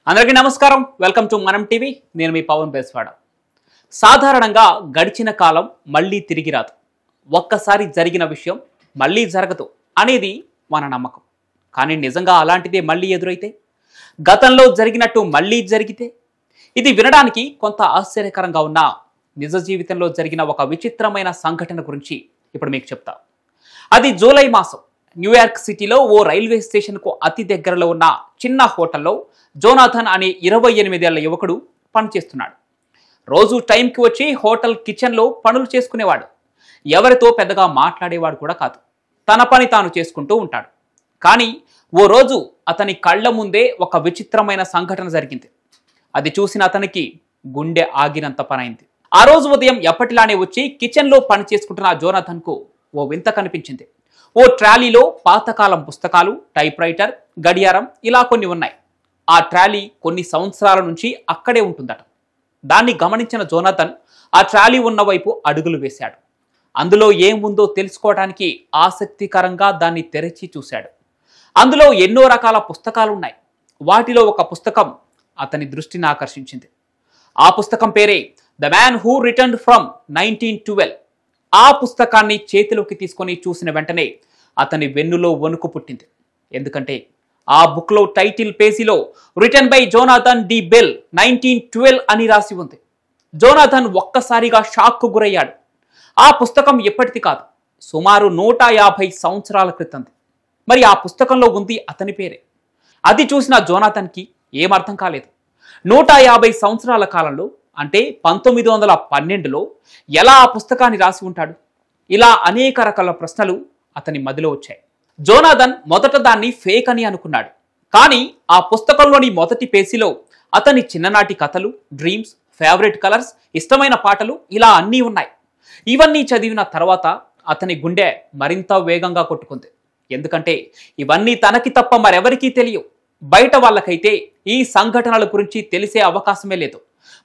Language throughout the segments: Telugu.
అందరికీ నమస్కారం. వెల్కమ్ టు మనం టీవీ. నేను మీ పవన్ బేస్వాడ. సాధారణంగా గడిచిన కాలం మళ్ళీ తిరిగి రాదు. ఒక్కసారి జరిగిన విషయం మళ్ళీ జరగదు అనేది మన నమ్మకం. కానీ నిజంగా అలాంటిదే మళ్ళీ ఎదురైతే, గతంలో జరిగినట్టు మళ్ళీ జరిగితే, ఇది వినడానికి కొంత ఆశ్చర్యకరంగా ఉన్న నిజ జీవితంలో జరిగిన ఒక విచిత్రమైన సంఘటన గురించి ఇప్పుడు మీకు చెప్తా. అది జూలై మాసం న్యూయార్క్ సిటీలో ఓ రైల్వే స్టేషన్కు అతి దగ్గరలో ఉన్న చిన్న హోటల్లో జోనాథన్ అనే 28 ఏళ్ల యువకుడు పనిచేస్తున్నాడు. రోజు టైంకి వచ్చి హోటల్ కిచెన్లో పనులు చేసుకునేవాడు. ఎవరితో పెద్దగా మాట్లాడేవాడు కూడా కాదు. తన పని తాను చేసుకుంటూ ఉంటాడు. కానీ ఓ రోజు అతని కళ్ళ ముందే ఒక విచిత్రమైన సంఘటన జరిగింది. అది చూసిన అతనికి గుండె ఆగినంత పనైంది. ఆ రోజు ఉదయం ఎప్పటిలానే వచ్చి కిచెన్లో పని చేసుకుంటున్న జోనాథన్కు ఓ వింత కనిపించింది. ఓ ట్రాలీలో పాతకాలం పుస్తకాలు, టైప్ రైటర్, గడియారం ఇలా కొన్ని ఉన్నాయి. ఆ ట్రాలీ కొన్ని సంవత్సరాల నుంచి అక్కడే ఉంటుందట. దాన్ని గమనించిన జోనాథన్ ఆ ట్రాలీ ఉన్న వైపు అడుగులు వేశాడు. అందులో ఏముందో తెలుసుకోవడానికి ఆసక్తికరంగా దాన్ని తెరిచి చూశాడు. అందులో ఎన్నో రకాల పుస్తకాలున్నాయి. వాటిలో ఒక పుస్తకం అతని దృష్టిని ఆకర్షించింది. ఆ పుస్తకం పేరే the man who returned from 1912. ఆ పుస్తకాన్ని చేతిలోకి తీసుకొని చూసిన వెంటనే అతని వెన్నులో వణుకు పుట్టింది. ఎందుకంటే ఆ బుక్లో టైటిల్ పేజీలో return by Jonathan de Bell 1912 అని రాసి ఉంది. జోనాథన్ ఒక్కసారిగా షాక్కు గురయ్యాడు. ఆ పుస్తకం ఎప్పటిది కాదు, సుమారు 150 సంవత్సరాల క్రితంది. మరి ఆ పుస్తకంలో ఉంది అతని పేరే. అది చూసిన జోనాథన్కి ఏమర్థం కాలేదు. 150 సంవత్సరాల కాలంలో అంటే 1912లో ఎలా ఆ పుస్తకాన్ని రాసి ఉంటాడు? ఇలా అనేక రకాల ప్రశ్నలు అతని మదిలో వచ్చాయి. జోనాథన్ మొదట దాన్ని ఫేక్ అని అనుకున్నాడు. కానీ ఆ పుస్తకంలోని మొదటి పేజీలో అతని చిన్ననాటి కథలు, డ్రీమ్స్, ఫేవరెట్ కలర్స్, ఇష్టమైన పాటలు ఇలా అన్నీ ఉన్నాయి. ఇవన్నీ చదివిన తర్వాత అతని గుండె మరింత వేగంగా కొట్టుకుంది. ఎందుకంటే ఇవన్నీ తనకి తప్ప మరెవరికీ తెలియవు. బయట వాళ్ళకైతే ఈ సంఘటనల గురించి తెలిసే అవకాశమే లేదు.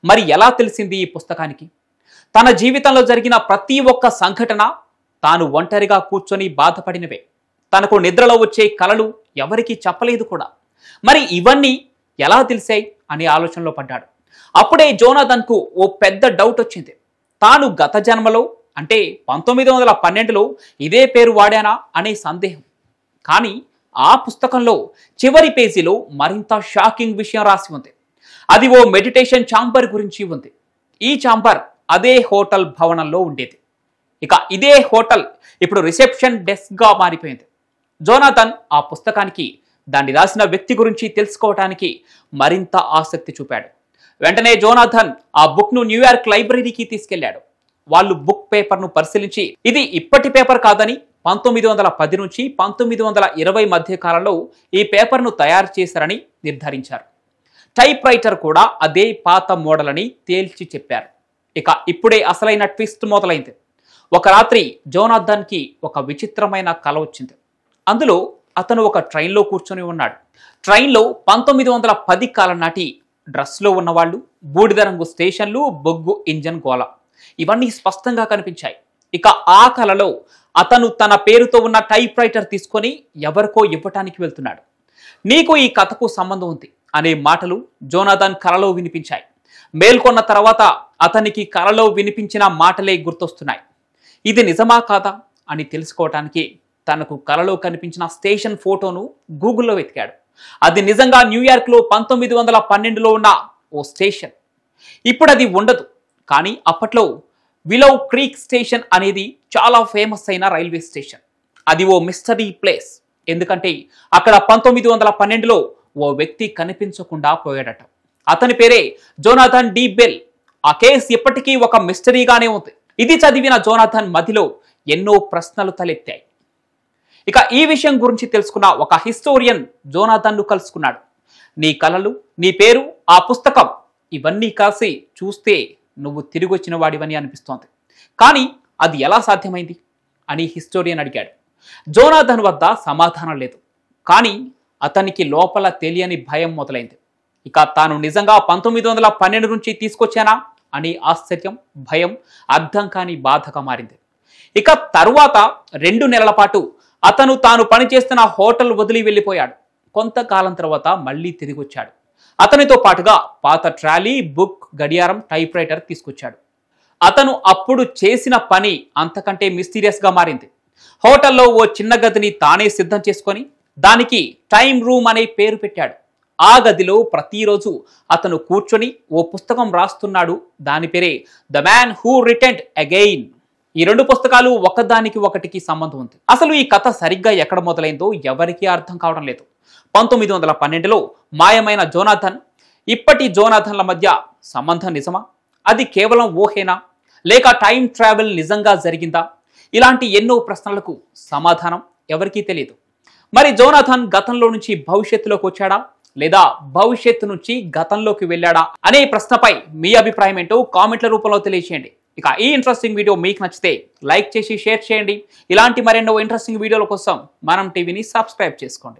మరి ఎలా తెలిసింది ఈ పుస్తకానికి? తన జీవితంలో జరిగిన ప్రతి ఒక్క సంఘటన తాను ఒంటరిగా కూర్చొని బాధపడినవే. తనకు నిద్రలో వచ్చే కలలు ఎవరికీ చెప్పలేదు కూడా. మరి ఇవన్నీ ఎలా తెలిసాయి అనే ఆలోచనలో పడ్డాడు. అప్పుడే జోనాథన్కు ఓ పెద్ద డౌట్ వచ్చింది. తాను గత జన్మలో అంటే 1912లో ఇదే పేరు వాడానా అనే సందేహం. కానీ ఆ పుస్తకంలో చివరి పేజీలో మరింత షాకింగ్ విషయం రాసి ఉంది. అది ఓ మెడిటేషన్ ఛాంబర్ గురించి ఉంది. ఈ ఛాంబర్ అదే హోటల్ భవనంలో ఉండేది. ఇక ఇదే హోటల్ ఇప్పుడు రిసెప్షన్ డెస్క్గా మారిపోయింది. జోనాథన్ ఆ పుస్తకానికి, దాన్ని రాసిన వ్యక్తి గురించి తెలుసుకోవటానికి మరింత ఆసక్తి చూపాడు. వెంటనే జోనాథన్ ఆ బుక్ను న్యూయార్క్ లైబ్రరీకి తీసుకెళ్లాడు. వాళ్ళు బుక్ పేపర్ను పరిశీలించి ఇది ఇప్పటి పేపర్ కాదని, 1910 నుంచి 1920 మధ్య కాలంలో ఈ పేపర్ను తయారు చేశారని నిర్ధారించారు. టైప్ రైటర్ కూడా అదే పాత మోడల్ అని తేల్చి చెప్పారు. ఇక ఇప్పుడే అసలైన ట్విస్ట్ మొదలైంది. ఒక రాత్రి జోనాథన్కి ఒక విచిత్రమైన కల వచ్చింది. అందులో అతను ఒక ట్రైన్లో కూర్చొని ఉన్నాడు. ట్రైన్లో 1910 కాలం నాటి డ్రెస్లో ఉన్నవాళ్ళు, బూడిద రంగు స్టేషన్లు, బొగ్గు ఇంజన్ గోల ఇవన్నీ స్పష్టంగా కనిపించాయి. ఇక ఆ కలలో అతను తన పేరుతో ఉన్న టైప్ రైటర్ తీసుకొని ఎవరికో ఇవ్వటానికి వెళ్తున్నాడు. నీకు ఈ కథకు సంబంధం ఉంది అనే మాటలు జోనాథన్ కలలో వినిపించాయి. మేల్కొన్న తర్వాత అతనికి కలలో వినిపించిన మాటలే గుర్తొస్తున్నాయి. ఇది నిజమా కాదా అని తెలుసుకోవటానికి తనకు కలలో కనిపించిన స్టేషన్ ఫోటోను గూగుల్లో వెతికాడు. అది నిజంగా న్యూయార్క్లో 1912లో ఉన్న ఓ స్టేషన్. ఇప్పుడు అది ఉండదు. కానీ అప్పట్లో విలో క్రీక్ స్టేషన్ అనేది చాలా ఫేమస్ అయిన రైల్వే స్టేషన్. అది ఓ మిస్టరీ ప్లేస్. ఎందుకంటే అక్కడ 1912లో ఓ వ్యక్తి కనిపించకుండా పోయాడట. అతని పేరే జోనాథన్ డి బెల్. ఆ కేసు ఇప్పటికీ ఒక మిస్టరీగానే ఉంది. ఇది చదివిన జోనాథన్ మదిలో ఎన్నో ప్రశ్నలు తలెత్తాయి. ఇక ఈ విషయం గురించి తెలుసుకున్న ఒక హిస్టోరియన్ జోనాథన్ను కలుసుకున్నాడు. నీ కలలు, నీ పేరు, ఆ పుస్తకం ఇవన్నీ కలిసి చూస్తే నువ్వు తిరిగి వచ్చిన వాడివని అనిపిస్తోంది. కానీ అది ఎలా సాధ్యమైంది అని హిస్టోరియన్ అడిగాడు. జోనాథన్ వద్ద సమాధానం లేదు. కానీ అతనికి లోపల తెలియని భయం మొదలైంది. ఇక తాను నిజంగా 1912 నుంచి తీసుకొచ్చానా అని ఆశ్చర్యం, భయం, అర్థం కాని బాధగా మారింది. ఇక తరువాత 2 నెలల పాటు అతను తాను పనిచేస్తున్న హోటల్ వదిలి వెళ్ళిపోయాడు. కొంతకాలం తర్వాత మళ్ళీ తిరిగి వచ్చాడు. అతనితో పాటుగా పాత ట్రాలీ, బుక్, గడియారం, టైప్ రైటర్ తీసుకొచ్చాడు. అతను అప్పుడు చేసిన పని అంతకంటే మిస్టీరియస్గా మారింది. హోటల్లో ఓ చిన్న గదిని తానే సిద్ధం చేసుకొని దానికి టైం రూమ్ అనే పేరు పెట్టాడు. ఆ గదిలో ప్రతిరోజు అతను కూర్చొని ఓ పుస్తకం రాస్తున్నాడు. దాని పేరే the man who returned again. ఈ రెండు పుస్తకాలు ఒకదానికి ఒకటికి సంబంధం ఉంది. అసలు ఈ కథ సరిగ్గా ఎక్కడ మొదలైందో ఎవరికీ అర్థం కావడం లేదు. 1912లో మాయమైన జోనాథన్, ఇప్పటి జోనాథన్ల మధ్య సంబంధం నిజమా? అది కేవలం ఊహేనా? లేక టైం ట్రావెల్ నిజంగా జరిగిందా? ఇలాంటి ఎన్నో ప్రశ్నలకు సమాధానం ఎవరికీ తెలియదు. మరి జోనాథన్ గతంలో నుంచి భవిష్యత్తులోకి వచ్చాడా, లేదా భవిష్యత్తు నుంచి గతంలోకి వెళ్ళాడా అనే ప్రశ్నపై మీ అభిప్రాయం ఏంటో కామెంట్ల రూపంలో తెలియజేయండి. ఇక ఈ ఇంట్రెస్టింగ్ వీడియో మీకు నచ్చితే లైక్ చేసి షేర్ చేయండి. ఇలాంటి మరెన్నో ఇంట్రెస్టింగ్ వీడియోల కోసం మనం టీవీని సబ్స్క్రైబ్ చేసుకోండి.